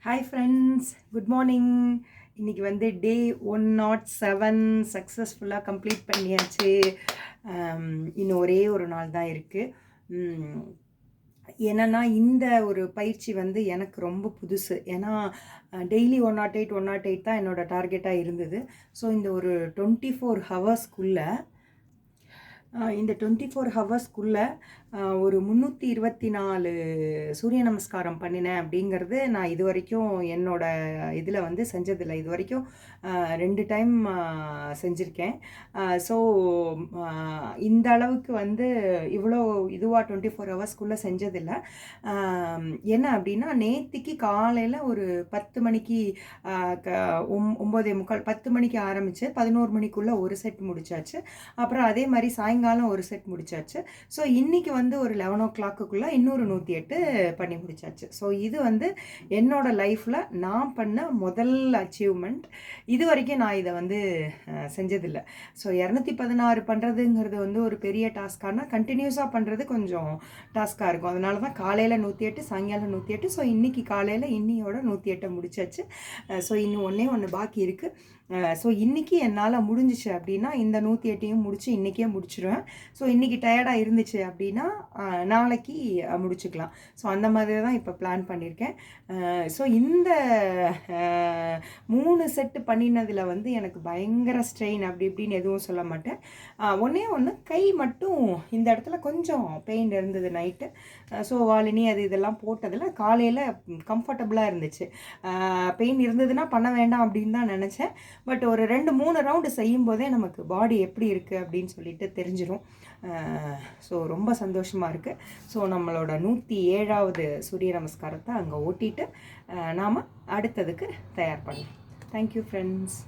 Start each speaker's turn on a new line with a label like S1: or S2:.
S1: Hi friends, good morning. இன்றைக்கி வந்து டே 107 சக்ஸஸ்ஃபுல்லாக கம்ப்ளீட் பண்ணியாச்சு. இன்னும் ஒரே ஒரு நாள் தான் இருக்குது. என்னென்னா இந்த ஒரு பயிற்சி வந்து எனக்கு ரொம்ப புதுசு. ஏன்னா டெய்லி 108 தான் என்னோடய டார்கெட்டாக இருந்தது. ஸோ இந்த ஒரு 24 ஹவர்ஸ்க்குள்ளே இந்த 24 ஹவர்ஸ்க்குள்ளே ஒரு 324 சூரிய நமஸ்காரம் பண்ணினேன். அப்படிங்கிறது நான் இது வரைக்கும் என்னோடய இதில் வந்து செஞ்சதில்லை. இது வரைக்கும் 2 டைம் செஞ்சுருக்கேன். ஸோ இந்த அளவுக்கு வந்து இவ்வளோ இதுவாக 24 ஹவர்ஸ்க்குள்ளே செஞ்சதில்லை. என்ன அப்படின்னா, நேற்றுக்கு காலையில் ஒரு 10 மணிக்கு 9:45 10 மணிக்கு ஆரம்பித்து 11 மணிக்குள்ளே ஒரு செட் முடிச்சாச்சு. அப்புறம் அதே மாதிரி சாயங்காலம் ஒரு செட் முடிச்சாச்சு. ஸோ இன்றைக்கி வந்து ஒரு 11 o'clockக்குள்ளே இன்னொரு 108 பண்ணி முடிச்சாச்சு. ஸோ இது வந்து என்னோடய லைஃப்பில் நான் பண்ண முதல் அச்சீவ்மெண்ட். இது வரைக்கும் நான் இதை வந்து செஞ்சதில்லை. ஸோ 216 பண்ணுறதுங்கிறது வந்து ஒரு பெரிய டாஸ்க்கானா கண்டினியூஸாக பண்ணுறது கொஞ்சம் டாஸ்க்காக இருக்கும். அதனால தான் காலையில் 108 சாயங்காலம் 108. ஸோ இன்றைக்கி காலையில் இன்னியோட 108 முடிச்சாச்சு. ஸோ இன்னும் ஒன்று பாக்கி இருக்குது. ஸோ இன்றைக்கி என்னால் முடிஞ்சிச்சு அப்படின்னா இந்த 108ஐயும் முடித்து இன்றைக்கே முடிச்சிடுவேன். ஸோ இன்றைக்கி டயர்டாக இருந்துச்சு அப்படின்னா நாளைக்கு முடிச்சுக்கலாம். ஸோ அந்த மாதிரி தான் இப்போ பிளான் பண்ணியிருக்கேன். ஸோ இந்த 3 செட்டு பண்ணினதில் வந்து எனக்கு பயங்கர ஸ்ட்ரெயின் அப்படி இப்படின்னு எதுவும் சொல்ல மாட்டேன். ஒன்று கை மட்டும் இந்த இடத்துல கொஞ்சம் பெயின் இருந்தது நைட்டு. ஸோ வாலினி அது இதெல்லாம் போட்டதில் காலையில் கம்ஃபர்டபுளாக இருந்துச்சு. பெயின் இருந்ததுன்னா பண்ண வேண்டாம் அப்படின்னு தான் நினச்சேன். பட் ஒரு 2-3 ரவுண்டு செய்யும்போதே நமக்கு பாடி எப்படி இருக்குது அப்படின்னு சொல்லிட்டு தெரிஞ்சிடும். ஸோ ரொம்ப சந்தோஷமாக இருக்குது. ஸோ நம்மளோட 107வது சூரிய நமஸ்காரத்தை அங்கே ஓட்டிட்டு நாம் அடுத்ததுக்கு தயார் பண்ணலாம். Thank you friends.